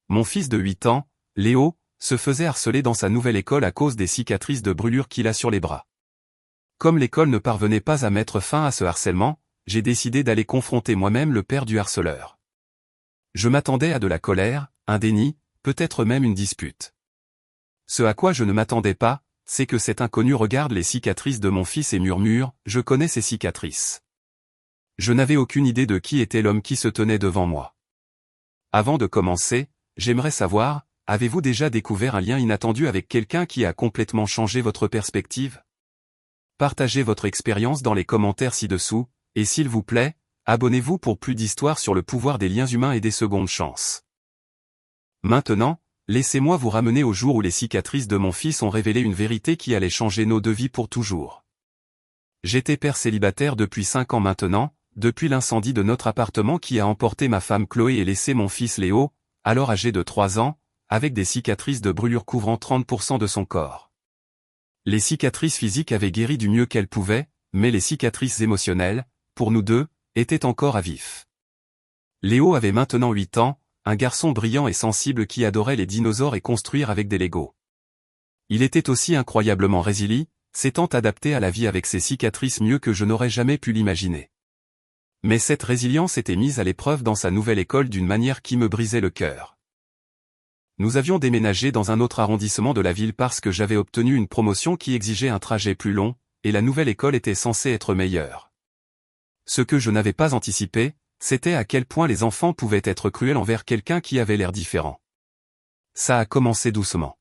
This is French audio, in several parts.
Mon fils de 8 ans, Léo, se faisait harceler dans sa nouvelle école à cause des cicatrices de brûlure qu'il a sur les bras. Comme l'école ne parvenait pas à mettre fin à ce harcèlement, j'ai décidé d'aller confronter moi-même le père du harceleur. Je m'attendais à de la colère, un déni, peut-être même une dispute. Ce à quoi je ne m'attendais pas, c'est que cet inconnu regarde les cicatrices de mon fils et murmure « Je connais ces cicatrices ». Je n'avais aucune idée de qui était l'homme qui se tenait devant moi. Avant de commencer, j'aimerais savoir, avez-vous déjà découvert un lien inattendu avec quelqu'un qui a complètement changé votre perspective? Partagez votre expérience dans les commentaires ci-dessous, et s'il vous plaît, abonnez-vous pour plus d'histoires sur le pouvoir des liens humains et des secondes chances. Maintenant, laissez-moi vous ramener au jour où les cicatrices de mon fils ont révélé une vérité qui allait changer nos deux vies pour toujours. J'étais père célibataire depuis 5 ans maintenant, depuis l'incendie de notre appartement qui a emporté ma femme Chloé et laissé mon fils Léo, alors âgé de 3 ans, avec des cicatrices de brûlure couvrant 30% de son corps. Les cicatrices physiques avaient guéri du mieux qu'elles pouvaient, mais les cicatrices émotionnelles, pour nous deux, étaient encore à vif. Léo avait maintenant 8 ans, un garçon brillant et sensible qui adorait les dinosaures et construire avec des Legos. Il était aussi incroyablement résilient, s'étant adapté à la vie avec ses cicatrices mieux que je n'aurais jamais pu l'imaginer. Mais cette résilience était mise à l'épreuve dans sa nouvelle école d'une manière qui me brisait le cœur. Nous avions déménagé dans un autre arrondissement de la ville parce que j'avais obtenu une promotion qui exigeait un trajet plus long, et la nouvelle école était censée être meilleure. Ce que je n'avais pas anticipé, c'était à quel point les enfants pouvaient être cruels envers quelqu'un qui avait l'air différent. Ça a commencé doucement.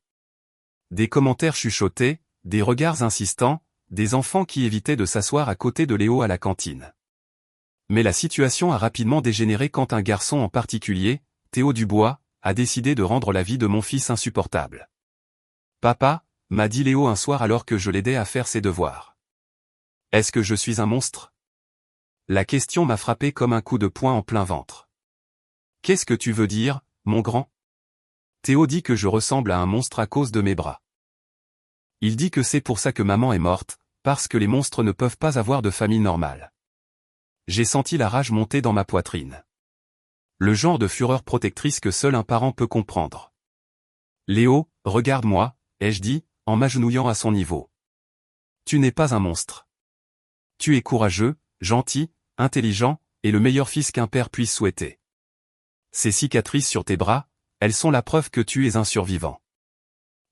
Des commentaires chuchotés, des regards insistants, des enfants qui évitaient de s'asseoir à côté de Léo à la cantine. Mais la situation a rapidement dégénéré quand un garçon en particulier, Théo Dubois, a décidé de rendre la vie de mon fils insupportable. « Papa » m'a dit Léo un soir alors que je l'aidais à faire ses devoirs. « Est-ce que je suis un monstre ?» La question m'a frappé comme un coup de poing en plein ventre. « Qu'est-ce que tu veux dire, mon grand ?» Théo dit que je ressemble à un monstre à cause de mes bras. Il dit que c'est pour ça que maman est morte, parce que les monstres ne peuvent pas avoir de famille normale. J'ai senti la rage monter dans ma poitrine. Le genre de fureur protectrice que seul un parent peut comprendre. « Léo, regarde-moi » ai-je dit, en m'agenouillant à son niveau. « Tu n'es pas un monstre. Tu es courageux, gentil, intelligent, et le meilleur fils qu'un père puisse souhaiter. Ces cicatrices sur tes bras, elles sont la preuve que tu es un survivant.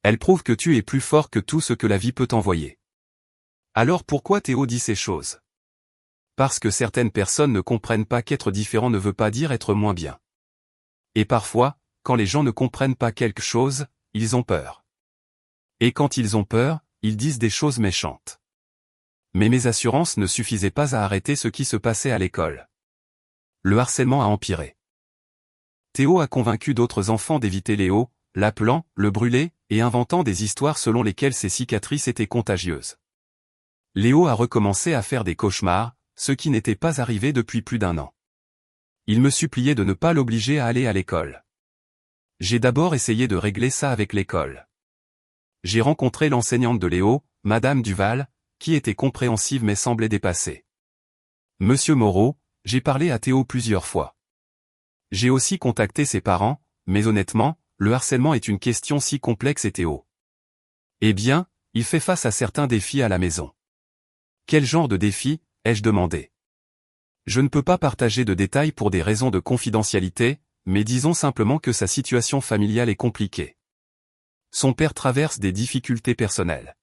Elles prouvent que tu es plus fort que tout ce que la vie peut t'envoyer. » Alors pourquoi Théo dit ces choses? Parce que certaines personnes ne comprennent pas qu'être différent ne veut pas dire être moins bien. Et parfois, quand les gens ne comprennent pas quelque chose, ils ont peur. Et quand ils ont peur, ils disent des choses méchantes. Mais mes assurances ne suffisaient pas à arrêter ce qui se passait à l'école. Le harcèlement a empiré. Théo a convaincu d'autres enfants d'éviter Léo, l'appelant, le brûler, et inventant des histoires selon lesquelles ses cicatrices étaient contagieuses. Léo a recommencé à faire des cauchemars, ce qui n'était pas arrivé depuis plus d'1 an. Il me suppliait de ne pas l'obliger à aller à l'école. J'ai d'abord essayé de régler ça avec l'école. J'ai rencontré l'enseignante de Léo, Madame Duval, qui était compréhensive mais semblait dépassée. Monsieur Moreau, j'ai parlé à Théo plusieurs fois. J'ai aussi contacté ses parents, mais honnêtement, le harcèlement est une question si complexe et Théo. Eh bien, il fait face à certains défis à la maison. Quel genre de défis, ai-je demandé. Je ne peux pas partager de détails pour des raisons de confidentialité, mais disons simplement que sa situation familiale est compliquée. Son père traverse des difficultés personnelles.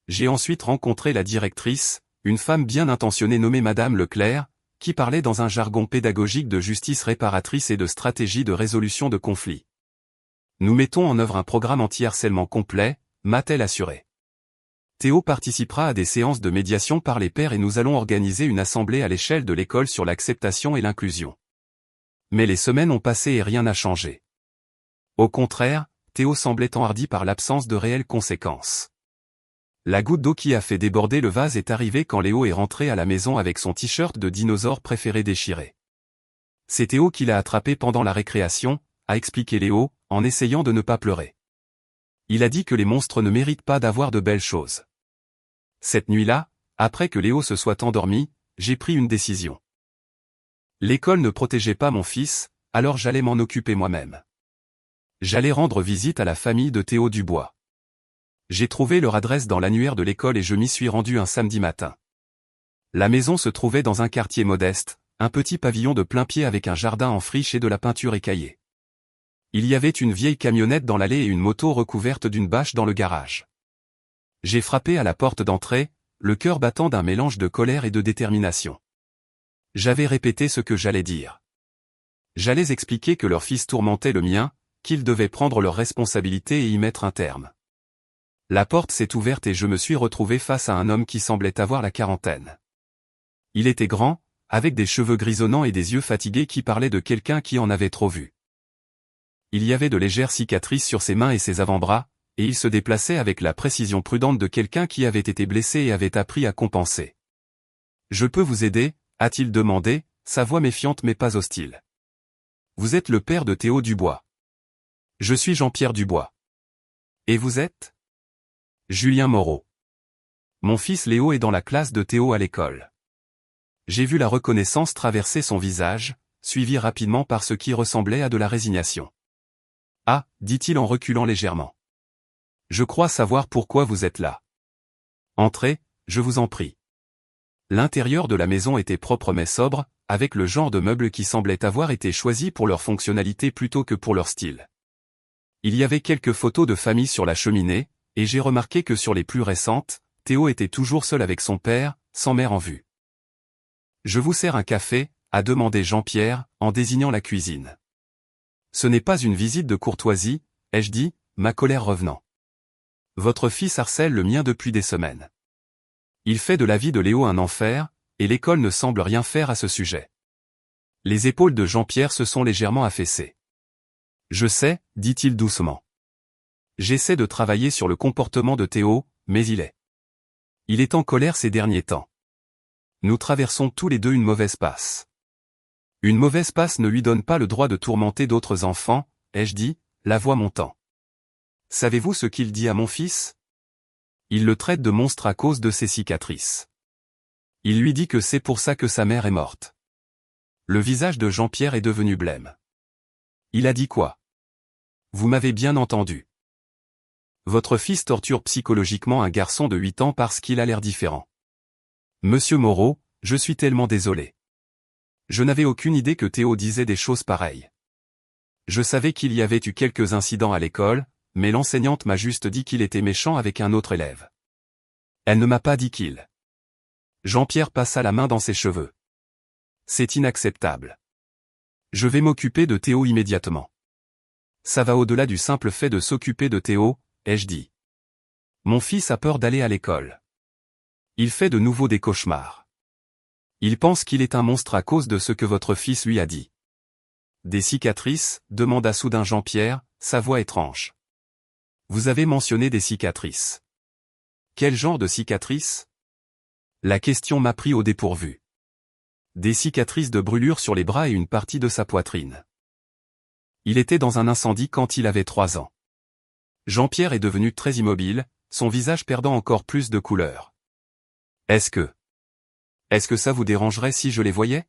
J'ai ensuite rencontré la directrice, une femme bien intentionnée nommée Madame Leclerc, qui parlait dans un jargon pédagogique de justice réparatrice et de stratégie de résolution de conflits. Nous mettons en œuvre un programme anti-harcèlement complet, m'a-t-elle assuré. Théo participera à des séances de médiation par les pairs et nous allons organiser une assemblée à l'échelle de l'école sur l'acceptation et l'inclusion. Mais les semaines ont passé et rien n'a changé. Au contraire, Théo semblait enhardi par l'absence de réelles conséquences. La goutte d'eau qui a fait déborder le vase est arrivée quand Léo est rentré à la maison avec son t-shirt de dinosaure préféré déchiré. C'est Théo qui l'a attrapé pendant la récréation, a expliqué Léo, en essayant de ne pas pleurer. Il a dit que les monstres ne méritent pas d'avoir de belles choses. Cette nuit-là, après que Léo se soit endormi, j'ai pris une décision. L'école ne protégeait pas mon fils, alors j'allais m'en occuper moi-même. J'allais rendre visite à la famille de Théo Dubois. J'ai trouvé leur adresse dans l'annuaire de l'école et je m'y suis rendu un samedi matin. La maison se trouvait dans un quartier modeste, un petit pavillon de plain-pied avec un jardin en friche et de la peinture écaillée. Il y avait une vieille camionnette dans l'allée et une moto recouverte d'une bâche dans le garage. J'ai frappé à la porte d'entrée, le cœur battant d'un mélange de colère et de détermination. J'avais répété ce que j'allais dire. J'allais expliquer que leur fils tourmentait le mien, qu'ils devaient prendre leurs responsabilités et y mettre un terme. La porte s'est ouverte et je me suis retrouvé face à un homme qui semblait avoir la quarantaine. Il était grand, avec des cheveux grisonnants et des yeux fatigués qui parlaient de quelqu'un qui en avait trop vu. Il y avait de légères cicatrices sur ses mains et ses avant-bras, et il se déplaçait avec la précision prudente de quelqu'un qui avait été blessé et avait appris à compenser. « Je peux vous aider ?» a-t-il demandé, sa voix méfiante mais pas hostile. « Vous êtes le père de Théo Dubois. »« Je suis Jean-Pierre Dubois. »« Et vous êtes ?»« Julien Moreau. Mon fils Léo est dans la classe de Théo à l'école. » J'ai vu la reconnaissance traverser son visage, suivi rapidement par ce qui ressemblait à de la résignation. « Ah, dit-il en reculant légèrement. Je crois savoir pourquoi vous êtes là. Entrez, je vous en prie. » L'intérieur de la maison était propre mais sobre, avec le genre de meubles qui semblaient avoir été choisis pour leur fonctionnalité plutôt que pour leur style. Il y avait quelques photos de famille sur la cheminée, et j'ai remarqué que sur les plus récentes, Théo était toujours seul avec son père, sans mère en vue. « Je vous sers un café ?» a demandé Jean-Pierre, en désignant la cuisine. « Ce n'est pas une visite de courtoisie, » ai-je dit, ma colère revenant. « Votre fils harcèle le mien depuis des semaines. Il fait de la vie de Léo un enfer, et l'école ne semble rien faire à ce sujet. » Les épaules de Jean-Pierre se sont légèrement affaissées. « Je sais, » dit-il doucement. « J'essaie de travailler sur le comportement de Théo, mais il est en colère ces derniers temps. Nous traversons tous les deux une mauvaise passe. Une mauvaise passe ne lui donne pas le droit de tourmenter d'autres enfants, ai-je dit, la voix montant. Savez-vous ce qu'il dit à mon fils? Il le traite de monstre à cause de ses cicatrices. Il lui dit que c'est pour ça que sa mère est morte. Le visage de Jean-Pierre est devenu blême. Il a dit quoi? Vous m'avez bien entendu. Votre fils torture psychologiquement un garçon de 8 ans parce qu'il a l'air différent. Monsieur Moreau, je suis tellement désolé. Je n'avais aucune idée que Théo disait des choses pareilles. Je savais qu'il y avait eu quelques incidents à l'école, mais l'enseignante m'a juste dit qu'il était méchant avec un autre élève. Elle ne m'a pas dit qu'il. Jean-Pierre passa la main dans ses cheveux. C'est inacceptable. Je vais m'occuper de Théo immédiatement. Ça va au-delà du simple fait de s'occuper de Théo, ai-je dit. Mon fils a peur d'aller à l'école. Il fait de nouveau des cauchemars. Il pense qu'il est un monstre à cause de ce que votre fils lui a dit. Des cicatrices, demanda soudain Jean-Pierre, sa voix étrange. Vous avez mentionné des cicatrices. Quel genre de cicatrices? La question m'a pris au dépourvu. Des cicatrices de brûlure sur les bras et une partie de sa poitrine. Il était dans un incendie quand il avait 3 ans. Jean-Pierre est devenu très immobile, son visage perdant encore plus de couleur. Est-ce que ça vous dérangerait si je les voyais?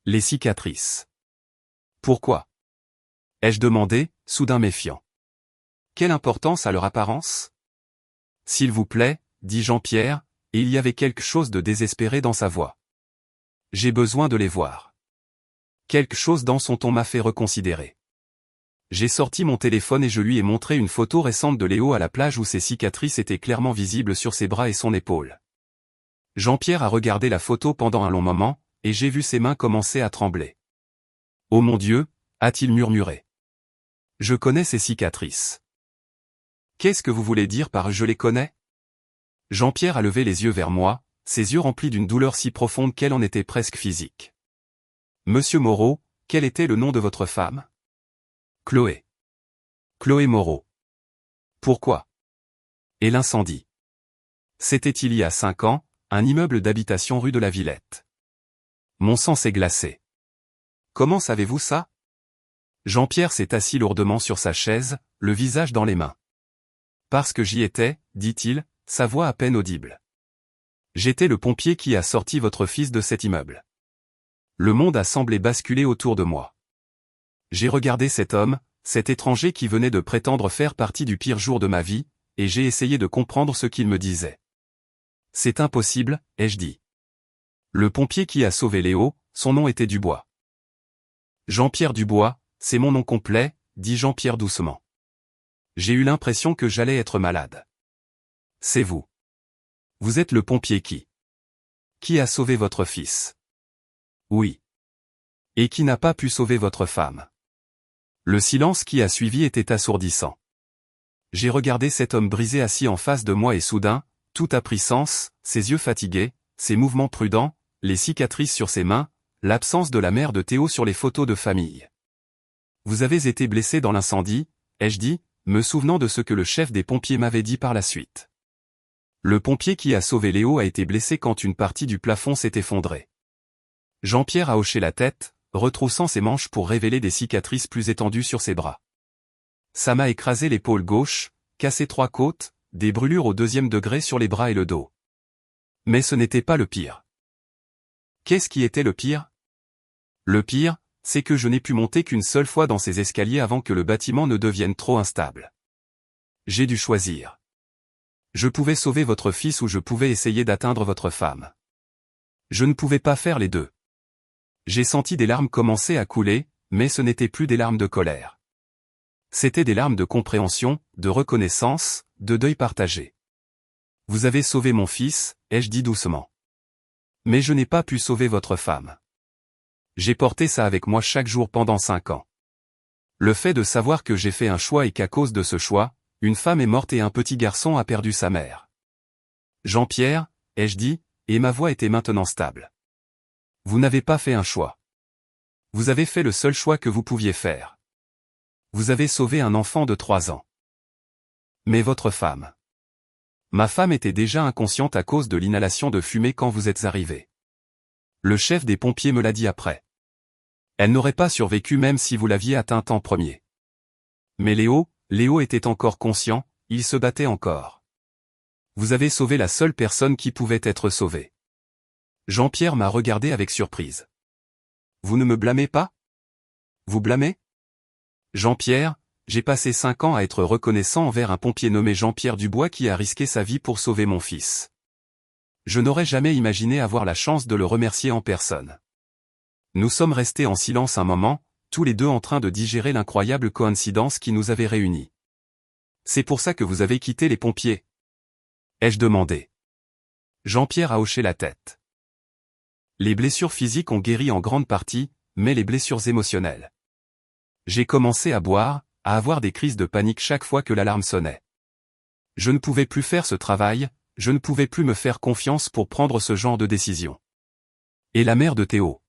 Les cicatrices. Pourquoi? Ai-je demandé, soudain méfiant. Quelle importance a leur apparence? S'il vous plaît, dit Jean-Pierre, et il y avait quelque chose de désespéré dans sa voix. J'ai besoin de les voir. Quelque chose dans son ton m'a fait reconsidérer. J'ai sorti mon téléphone et je lui ai montré une photo récente de Léo à la plage où ses cicatrices étaient clairement visibles sur ses bras et son épaule. Jean-Pierre a regardé la photo pendant un long moment, et j'ai vu ses mains commencer à trembler. « Oh mon Dieu !» a-t-il murmuré. « Je connais ces cicatrices. » « Qu'est-ce que vous voulez dire par « je les connais » ? Jean-Pierre a levé les yeux vers moi, ses yeux remplis d'une douleur si profonde qu'elle en était presque physique. « Monsieur Moreau, quel était le nom de votre femme ? » Chloé. Chloé Moreau. Pourquoi ? Et l'incendie. C'était il y a 5 ans, un immeuble d'habitation rue de la Villette. Mon sang s'est glacé. Comment savez-vous ça ? Jean-Pierre s'est assis lourdement sur sa chaise, le visage dans les mains. Parce que j'y étais, dit-il, sa voix à peine audible. J'étais le pompier qui a sorti votre fils de cet immeuble. Le monde a semblé basculer autour de moi. J'ai regardé cet homme, cet étranger qui venait de prétendre faire partie du pire jour de ma vie, et j'ai essayé de comprendre ce qu'il me disait. C'est impossible, ai-je dit. Le pompier qui a sauvé Léo, son nom était Dubois. Jean-Pierre Dubois, c'est mon nom complet, dit Jean-Pierre doucement. J'ai eu l'impression que j'allais être malade. C'est vous. Vous êtes le pompier qui a sauvé votre fils. Oui. Et qui n'a pas pu sauver votre femme. Le silence qui a suivi était assourdissant. J'ai regardé cet homme brisé assis en face de moi et soudain, tout a pris sens, ses yeux fatigués, ses mouvements prudents, les cicatrices sur ses mains, l'absence de la mère de Théo sur les photos de famille. Vous avez été blessé dans l'incendie, ai-je dit, me souvenant de ce que le chef des pompiers m'avait dit par la suite. Le pompier qui a sauvé Léo a été blessé quand une partie du plafond s'est effondrée. Jean-Pierre a hoché la tête, retroussant ses manches pour révéler des cicatrices plus étendues sur ses bras. Ça m'a écrasé l'épaule gauche, cassé 3 côtes, des brûlures au 2e degré sur les bras et le dos. Mais ce n'était pas le pire. Qu'est-ce qui était le pire? Le pire, c'est que je n'ai pu monter qu'une seule fois dans ces escaliers avant que le bâtiment ne devienne trop instable. J'ai dû choisir. Je pouvais sauver votre fils ou je pouvais essayer d'atteindre votre femme. Je ne pouvais pas faire les deux. J'ai senti des larmes commencer à couler, mais ce n'étaient plus des larmes de colère. C'étaient des larmes de compréhension, de reconnaissance, de deuil partagé. Vous avez sauvé mon fils, ai-je dit doucement. Mais je n'ai pas pu sauver votre femme. J'ai porté ça avec moi chaque jour pendant 5 ans. Le fait de savoir que j'ai fait un choix et qu'à cause de ce choix, une femme est morte et un petit garçon a perdu sa mère. Jean-Pierre, ai-je dit, et ma voix était maintenant stable. Vous n'avez pas fait un choix. Vous avez fait le seul choix que vous pouviez faire. Vous avez sauvé un enfant de 3 ans. Mais votre femme. Ma femme était déjà inconsciente à cause de l'inhalation de fumée quand vous êtes arrivé. Le chef des pompiers me l'a dit après. Elle n'aurait pas survécu même si vous l'aviez atteinte en premier. Mais Léo était encore conscient, il se battait encore. Vous avez sauvé la seule personne qui pouvait être sauvée. Jean-Pierre m'a regardé avec surprise. Vous ne me blâmez pas? Vous blâmez? Jean-Pierre, j'ai passé 5 ans à être reconnaissant envers un pompier nommé Jean-Pierre Dubois qui a risqué sa vie pour sauver mon fils. Je n'aurais jamais imaginé avoir la chance de le remercier en personne. Nous sommes restés en silence un moment, tous les deux en train de digérer l'incroyable coïncidence qui nous avait réunis. C'est pour ça que vous avez quitté les pompiers? Ai-je demandé. Jean-Pierre a hoché la tête. Les blessures physiques ont guéri en grande partie, mais les blessures émotionnelles. J'ai commencé à boire, à avoir des crises de panique chaque fois que l'alarme sonnait. Je ne pouvais plus faire ce travail, je ne pouvais plus me faire confiance pour prendre ce genre de décision. Et la mère de Théo.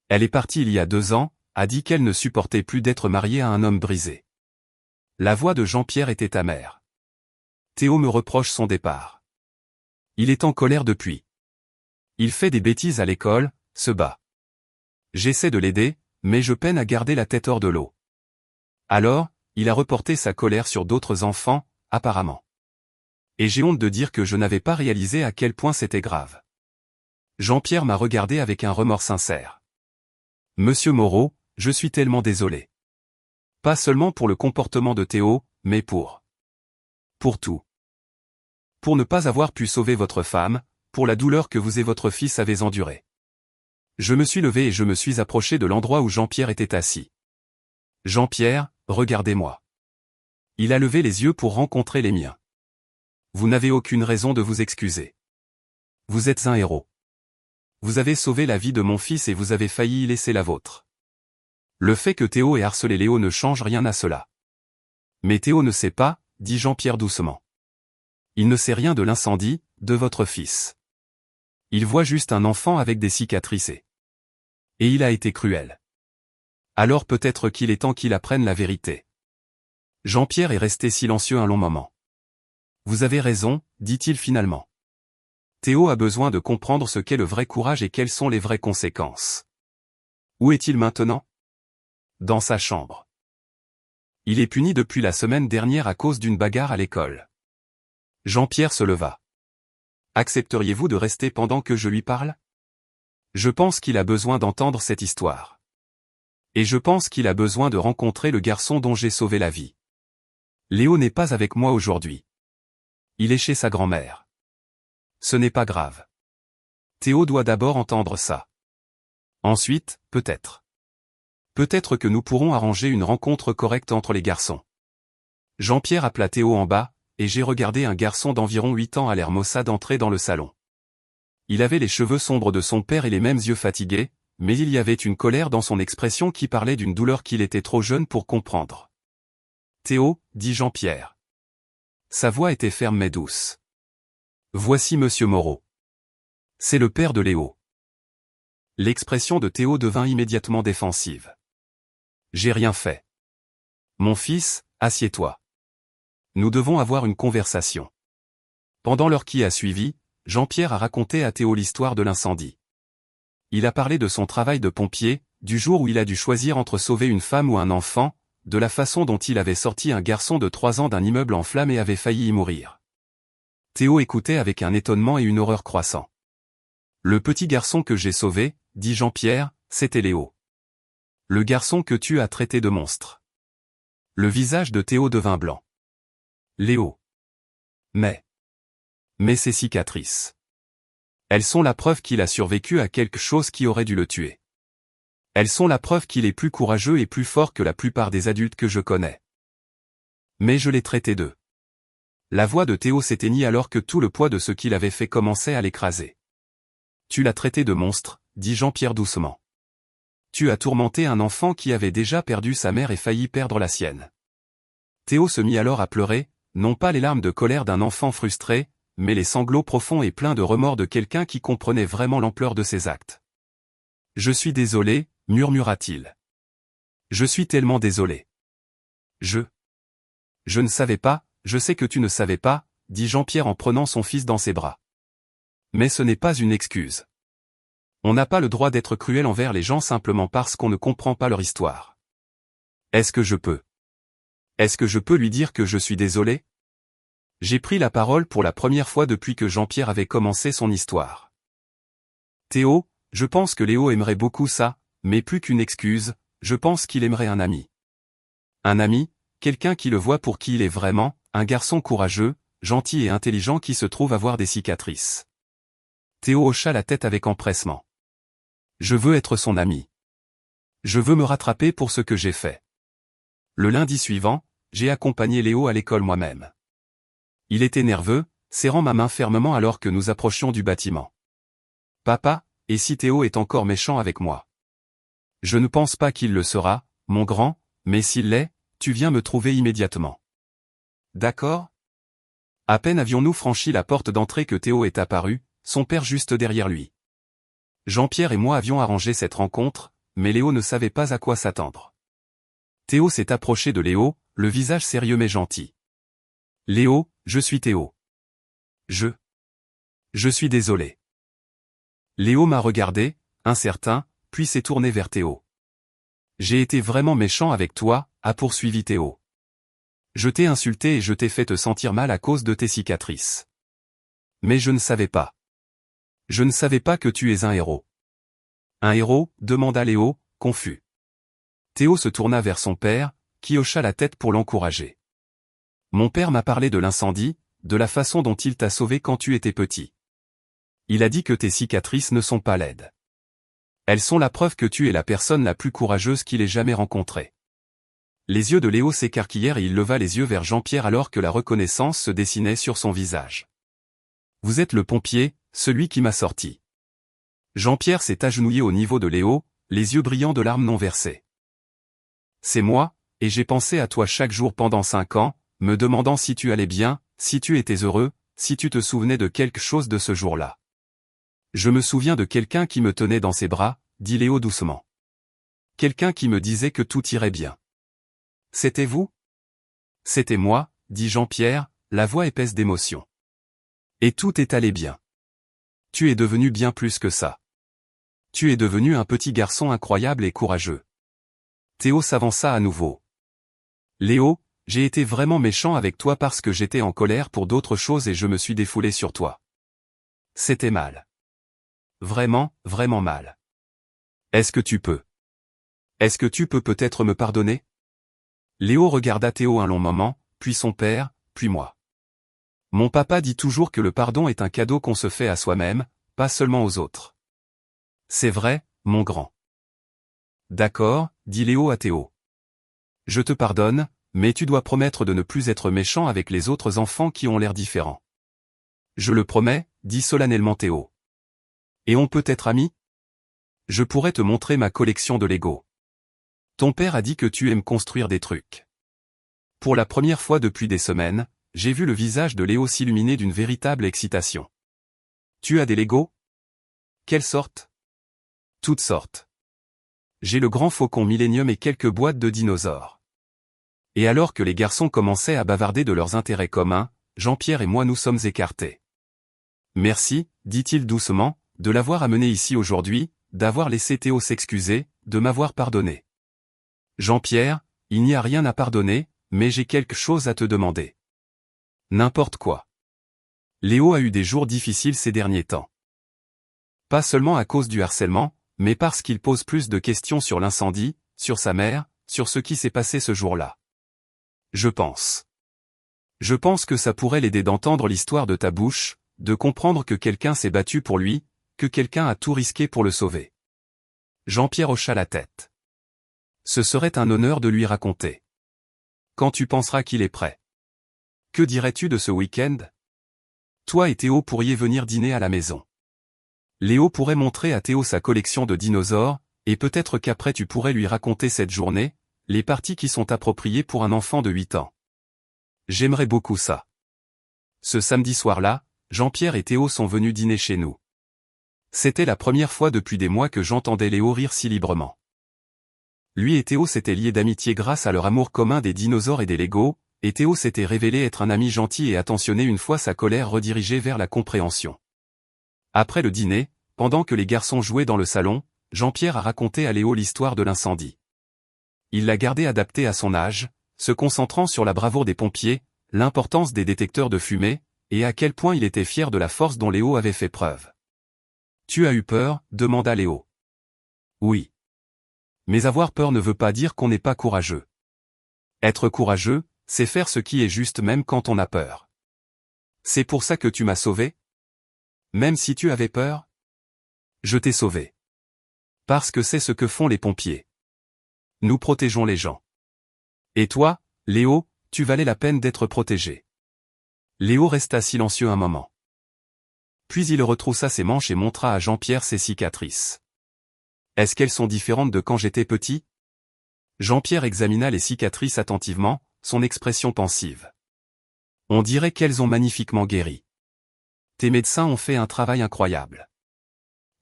Elle est partie il y a 2 ans, a dit qu'elle ne supportait plus d'être mariée à un homme brisé. La voix de Jean-Pierre était amère. Théo me reproche son départ. Il est en colère depuis. Il fait des bêtises à l'école, se bat. J'essaie de l'aider, mais je peine à garder la tête hors de l'eau. Alors, il a reporté sa colère sur d'autres enfants, apparemment. Et j'ai honte de dire que je n'avais pas réalisé à quel point c'était grave. Jean-Pierre m'a regardé avec un remords sincère. Monsieur Moreau, je suis tellement désolé. Pas seulement pour le comportement de Théo, mais pour tout. Pour ne pas avoir pu sauver votre femme, pour la douleur que vous et votre fils avez endurée. Je me suis levé et je me suis approché de l'endroit où Jean-Pierre était assis. Jean-Pierre, regardez-moi. Il a levé les yeux pour rencontrer les miens. Vous n'avez aucune raison de vous excuser. Vous êtes un héros. Vous avez sauvé la vie de mon fils et vous avez failli y laisser la vôtre. Le fait que Théo ait harcelé Léo ne change rien à cela. Mais Théo ne sait pas, dit Jean-Pierre doucement. Il ne sait rien de l'incendie, de votre fils. Il voit juste un enfant avec des cicatrices et il a été cruel. Alors peut-être qu'il est temps qu'il apprenne la vérité. Jean-Pierre est resté silencieux un long moment. Vous avez raison, dit-il finalement. Théo a besoin de comprendre ce qu'est le vrai courage et quelles sont les vraies conséquences. Où est-il maintenant? Dans sa chambre. Il est puni depuis la semaine dernière à cause d'une bagarre à l'école. Jean-Pierre se leva. Accepteriez-vous de rester pendant que je lui parle? Je pense qu'il a besoin d'entendre cette histoire. Et je pense qu'il a besoin de rencontrer le garçon dont j'ai sauvé la vie. Léo n'est pas avec moi aujourd'hui. Il est chez sa grand-mère. Ce n'est pas grave. Théo doit d'abord entendre ça. Ensuite, peut-être. Peut-être que nous pourrons arranger une rencontre correcte entre les garçons. Jean-Pierre appela Théo en bas, et j'ai regardé un garçon d'environ 8 ans à l'air maussade entrer dans le salon. Il avait les cheveux sombres de son père et les mêmes yeux fatigués, mais il y avait une colère dans son expression qui parlait d'une douleur qu'il était trop jeune pour comprendre. « Théo » dit Jean-Pierre. Sa voix était ferme mais douce. « Voici Monsieur Moreau. C'est le père de Léo. » L'expression de Théo devint immédiatement défensive. « J'ai rien fait. Mon fils, assieds-toi. Nous devons avoir une conversation. » Pendant l'heure qui a suivi, Jean-Pierre a raconté à Théo l'histoire de l'incendie. Il a parlé de son travail de pompier, du jour où il a dû choisir entre sauver une femme ou un enfant, de la façon dont il avait sorti un garçon de 3 ans d'un immeuble en flammes et avait failli y mourir. Théo écoutait avec un étonnement et une horreur croissant. « Le petit garçon que j'ai sauvé, dit Jean-Pierre, c'était Léo. Le garçon que tu as traité de monstre. » Le visage de Théo devint blanc. Léo. Mais ces cicatrices. Elles sont la preuve qu'il a survécu à quelque chose qui aurait dû le tuer. Elles sont la preuve qu'il est plus courageux et plus fort que la plupart des adultes que je connais. Mais je l'ai traité de. La voix de Théo s'éteignit alors que tout le poids de ce qu'il avait fait commençait à l'écraser. Tu l'as traité de monstre, dit Jean-Pierre doucement. Tu as tourmenté un enfant qui avait déjà perdu sa mère et failli perdre la sienne. Théo se mit alors à pleurer, non pas les larmes de colère d'un enfant frustré, mais les sanglots profonds et pleins de remords de quelqu'un qui comprenait vraiment l'ampleur de ses actes. « Je suis désolé, murmura-t-il. Je suis tellement désolé. Je ne savais pas, je sais que tu ne savais pas, dit Jean-Pierre en prenant son fils dans ses bras. Mais ce n'est pas une excuse. On n'a pas le droit d'être cruel envers les gens simplement parce qu'on ne comprend pas leur histoire. Est-ce que je peux lui dire que je suis désolé? J'ai pris la parole pour la première fois depuis que Jean-Pierre avait commencé son histoire. Théo, je pense que Léo aimerait beaucoup ça, mais plus qu'une excuse, je pense qu'il aimerait un ami. Un ami, quelqu'un qui le voit pour qui il est vraiment, un garçon courageux, gentil et intelligent qui se trouve avoir des cicatrices. Théo hocha la tête avec empressement. Je veux être son ami. Je veux me rattraper pour ce que j'ai fait. Le lundi suivant, j'ai accompagné Léo à l'école moi-même. Il était nerveux, serrant ma main fermement alors que nous approchions du bâtiment. Papa, et si Théo est encore méchant avec moi? Je ne pense pas qu'il le sera, mon grand, mais s'il l'est, tu viens me trouver immédiatement. D'accord? À peine avions-nous franchi la porte d'entrée que Théo est apparu, son père juste derrière lui. Jean-Pierre et moi avions arrangé cette rencontre, mais Léo ne savait pas à quoi s'attendre. Théo s'est approché de Léo, le visage sérieux mais gentil. Léo, je suis Théo. Je suis désolé. Léo m'a regardé, incertain, puis s'est tourné vers Théo. J'ai été vraiment méchant avec toi, a poursuivi Théo. Je t'ai insulté et je t'ai fait te sentir mal à cause de tes cicatrices. Mais je ne savais pas. Je ne savais pas que tu es un héros. Un héros, demanda Léo, confus. Théo se tourna vers son père, qui hocha la tête pour l'encourager. Mon père m'a parlé de l'incendie, de la façon dont il t'a sauvé quand tu étais petit. Il a dit que tes cicatrices ne sont pas laides. Elles sont la preuve que tu es la personne la plus courageuse qu'il ait jamais rencontrée. Les yeux de Léo s'écarquillèrent et il leva les yeux vers Jean-Pierre alors que la reconnaissance se dessinait sur son visage. Vous êtes le pompier, celui qui m'a sorti. Jean-Pierre s'est agenouillé au niveau de Léo, les yeux brillants de larmes non versées. C'est moi, et j'ai pensé à toi chaque jour pendant 5 ans, me demandant si tu allais bien, si tu étais heureux, si tu te souvenais de quelque chose de ce jour-là. Je me souviens de quelqu'un qui me tenait dans ses bras, dit Léo doucement. Quelqu'un qui me disait que tout irait bien. C'était vous? C'était moi, dit Jean-Pierre, la voix épaisse d'émotion. Et tout est allé bien. Tu es devenu bien plus que ça. Tu es devenu un petit garçon incroyable et courageux. Théo s'avança à nouveau. Léo, j'ai été vraiment méchant avec toi parce que j'étais en colère pour d'autres choses et je me suis défoulé sur toi. C'était mal. Vraiment, vraiment mal. Est-ce que tu peux Est-ce que tu peux peut-être me pardonner? Léo regarda Théo un long moment, puis son père, puis moi. Mon papa dit toujours que le pardon est un cadeau qu'on se fait à soi-même, pas seulement aux autres. C'est vrai, mon grand. D'accord, dit Léo à Théo. Je te pardonne, mais tu dois promettre de ne plus être méchant avec les autres enfants qui ont l'air différents. Je le promets, dit solennellement Théo. Et on peut être amis? Je pourrais te montrer ma collection de Lego. Ton père a dit que tu aimes construire des trucs. Pour la première fois depuis des semaines, j'ai vu le visage de Léo s'illuminer d'une véritable excitation. Tu as des Lego? Quelle sorte? Toutes sortes. J'ai le grand faucon Millennium et quelques boîtes de dinosaures. Et alors que les garçons commençaient à bavarder de leurs intérêts communs, Jean-Pierre et moi nous sommes écartés. Merci, dit-il doucement, de l'avoir amené ici aujourd'hui, d'avoir laissé Théo s'excuser, de m'avoir pardonné. Jean-Pierre, il n'y a rien à pardonner, mais j'ai quelque chose à te demander. N'importe quoi. Léo a eu des jours difficiles ces derniers temps. Pas seulement à cause du harcèlement, mais parce qu'il pose plus de questions sur l'incendie, sur sa mère, sur ce qui s'est passé ce jour-là. Je pense que ça pourrait l'aider d'entendre l'histoire de ta bouche, de comprendre que quelqu'un s'est battu pour lui, que quelqu'un a tout risqué pour le sauver. Jean-Pierre hocha la tête. Ce serait un honneur de lui raconter. Quand tu penseras qu'il est prêt. Que dirais-tu de ce week-end? Toi et Théo pourriez venir dîner à la maison. Léo pourrait montrer à Théo sa collection de dinosaures, et peut-être qu'après tu pourrais lui raconter cette journée, les parties qui sont appropriées pour un enfant de 8 ans. J'aimerais beaucoup ça. Ce samedi soir-là, Jean-Pierre et Théo sont venus dîner chez nous. C'était la première fois depuis des mois que j'entendais Léo rire si librement. Lui et Théo s'étaient liés d'amitié grâce à leur amour commun des dinosaures et des Lego, et Théo s'était révélé être un ami gentil et attentionné une fois sa colère redirigée vers la compréhension. Après le dîner, pendant que les garçons jouaient dans le salon, Jean-Pierre a raconté à Léo l'histoire de l'incendie. Il l'a gardé adapté à son âge, se concentrant sur la bravoure des pompiers, l'importance des détecteurs de fumée, et à quel point il était fier de la force dont Léo avait fait preuve. « Tu as eu peur ?» demanda Léo. « Oui. Mais avoir peur ne veut pas dire qu'on n'est pas courageux. Être courageux, c'est faire ce qui est juste même quand on a peur. C'est pour ça que tu m'as sauvé? Même si tu avais peur? Je t'ai sauvé. Parce que c'est ce que font les pompiers. Nous protégeons les gens. Et toi, Léo, tu valais la peine d'être protégé. » Léo resta silencieux un moment. Puis il retroussa ses manches et montra à Jean-Pierre ses cicatrices. Est-ce qu'elles sont différentes de quand j'étais petit? Jean-Pierre examina les cicatrices attentivement, son expression pensive. On dirait qu'elles ont magnifiquement guéri. Tes médecins ont fait un travail incroyable.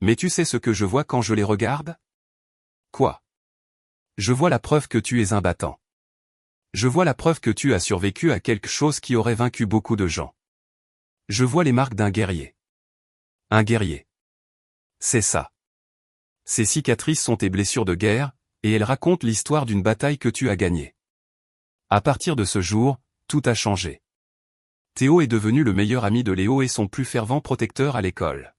Mais tu sais ce que je vois quand je les regarde? Quoi? Je vois la preuve que tu es un battant. Je vois la preuve que tu as survécu à quelque chose qui aurait vaincu beaucoup de gens. Je vois les marques d'un guerrier. Un guerrier. C'est ça. Ces cicatrices sont tes blessures de guerre, et elles racontent l'histoire d'une bataille que tu as gagnée. À partir de ce jour, tout a changé. Théo est devenu le meilleur ami de Léo et son plus fervent protecteur à l'école.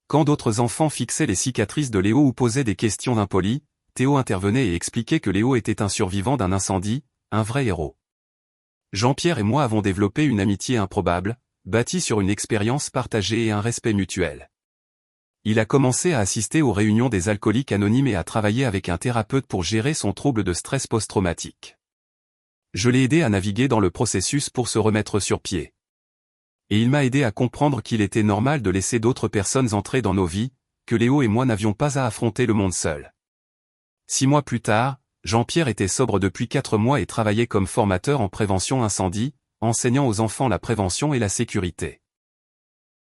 Quand d'autres enfants fixaient les cicatrices de Léo ou posaient des questions impolies, Théo intervenait et expliquait que Léo était un survivant d'un incendie, un vrai héros. Jean-Pierre et moi avons développé une amitié improbable, bâtie sur une expérience partagée et un respect mutuel. Il a commencé à assister aux réunions des alcooliques anonymes et à travailler avec un thérapeute pour gérer son trouble de stress post-traumatique. Je l'ai aidé à naviguer dans le processus pour se remettre sur pied. Et il m'a aidé à comprendre qu'il était normal de laisser d'autres personnes entrer dans nos vies, que Léo et moi n'avions pas à affronter le monde seul. 6 mois plus tard, Jean-Pierre était sobre depuis 4 mois et travaillait comme formateur en prévention incendie, enseignant aux enfants la prévention et la sécurité.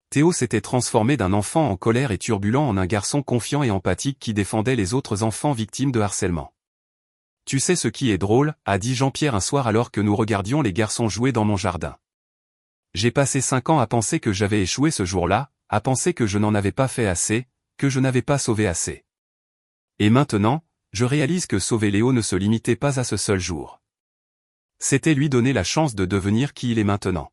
Théo s'était transformé d'un enfant en colère et turbulent en un garçon confiant et empathique qui défendait les autres enfants victimes de harcèlement. « Tu sais ce qui est drôle ?» a dit Jean-Pierre un soir alors que nous regardions les garçons jouer dans mon jardin. « J'ai passé 5 ans à penser que j'avais échoué ce jour-là, à penser que je n'en avais pas fait assez, que je n'avais pas sauvé assez. Et maintenant, je réalise que sauver Léo ne se limitait pas à ce seul jour. C'était lui donner la chance de devenir qui il est maintenant.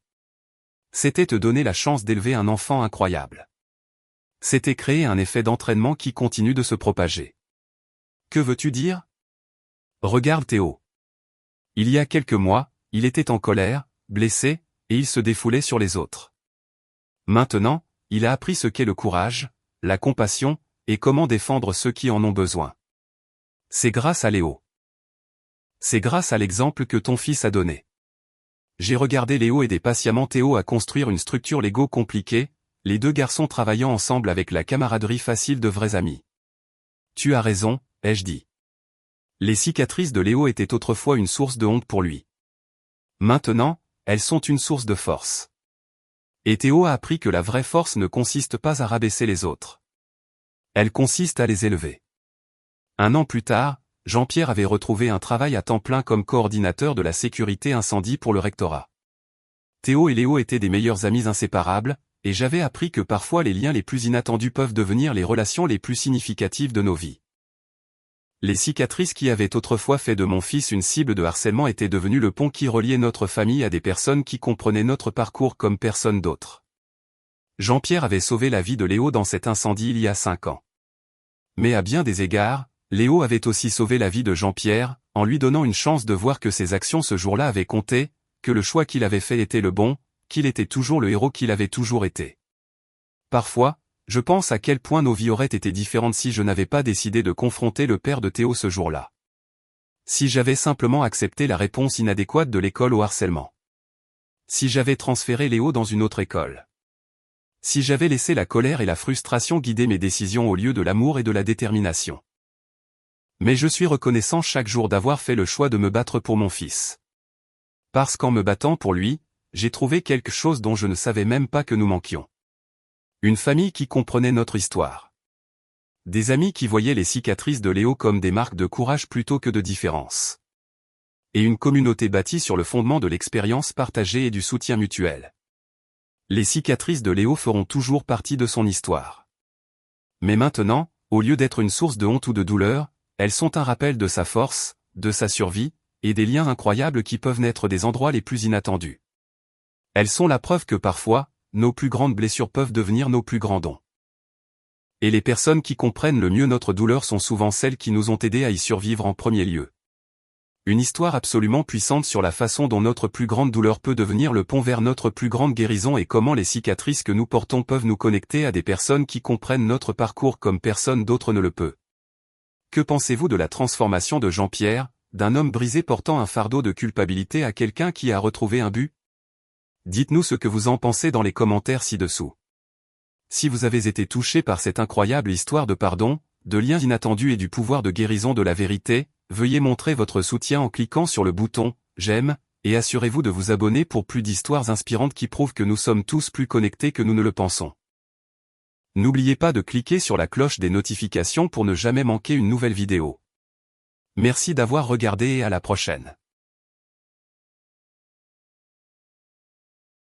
C'était te donner la chance d'élever un enfant incroyable. C'était créer un effet d'entraînement qui continue de se propager. Que veux-tu dire? Regarde Théo. Il y a quelques mois, il était en colère, blessé, et il se défoulait sur les autres. Maintenant, il a appris ce qu'est le courage, la compassion, et comment défendre ceux qui en ont besoin. C'est grâce à Léo. C'est grâce à l'exemple que ton fils a donné. J'ai regardé Léo aider patiemment Théo à construire une structure Lego compliquée, les deux garçons travaillant ensemble avec la camaraderie facile de vrais amis. Tu as raison, ai-je dit. Les cicatrices de Léo étaient autrefois une source de honte pour lui. Maintenant, elles sont une source de force. Et Théo a appris que la vraie force ne consiste pas à rabaisser les autres. Elle consiste à les élever. 1 an plus tard, Jean-Pierre avait retrouvé un travail à temps plein comme coordinateur de la sécurité incendie pour le rectorat. Théo et Léo étaient des meilleurs amis inséparables, et j'avais appris que parfois les liens les plus inattendus peuvent devenir les relations les plus significatives de nos vies. Les cicatrices qui avaient autrefois fait de mon fils une cible de harcèlement étaient devenues le pont qui reliait notre famille à des personnes qui comprenaient notre parcours comme personne d'autre. Jean-Pierre avait sauvé la vie de Léo dans cet incendie il y a 5 ans. Mais à bien des égards, Léo avait aussi sauvé la vie de Jean-Pierre, en lui donnant une chance de voir que ses actions ce jour-là avaient compté, que le choix qu'il avait fait était le bon, qu'il était toujours le héros qu'il avait toujours été. Parfois, je pense à quel point nos vies auraient été différentes si je n'avais pas décidé de confronter le père de Théo ce jour-là. Si j'avais simplement accepté la réponse inadéquate de l'école au harcèlement. Si j'avais transféré Léo dans une autre école. Si j'avais laissé la colère et la frustration guider mes décisions au lieu de l'amour et de la détermination. Mais je suis reconnaissant chaque jour d'avoir fait le choix de me battre pour mon fils. Parce qu'en me battant pour lui, j'ai trouvé quelque chose dont je ne savais même pas que nous manquions. Une famille qui comprenait notre histoire. Des amis qui voyaient les cicatrices de Léo comme des marques de courage plutôt que de différence. Et une communauté bâtie sur le fondement de l'expérience partagée et du soutien mutuel. Les cicatrices de Léo feront toujours partie de son histoire. Mais maintenant, au lieu d'être une source de honte ou de douleur, elles sont un rappel de sa force, de sa survie, et des liens incroyables qui peuvent naître des endroits les plus inattendus. Elles sont la preuve que parfois, nos plus grandes blessures peuvent devenir nos plus grands dons. Et les personnes qui comprennent le mieux notre douleur sont souvent celles qui nous ont aidés à y survivre en premier lieu. Une histoire absolument puissante sur la façon dont notre plus grande douleur peut devenir le pont vers notre plus grande guérison et comment les cicatrices que nous portons peuvent nous connecter à des personnes qui comprennent notre parcours comme personne d'autre ne le peut. Que pensez-vous de la transformation de Jean-Pierre, d'un homme brisé portant un fardeau de culpabilité à quelqu'un qui a retrouvé un but? Dites-nous ce que vous en pensez dans les commentaires ci-dessous. Si vous avez été touché par cette incroyable histoire de pardon, de liens inattendus et du pouvoir de guérison de la vérité, veuillez montrer votre soutien en cliquant sur le bouton « J'aime » et assurez-vous de vous abonner pour plus d'histoires inspirantes qui prouvent que nous sommes tous plus connectés que nous ne le pensons. N'oubliez pas de cliquer sur la cloche des notifications pour ne jamais manquer une nouvelle vidéo. Merci d'avoir regardé et à la prochaine.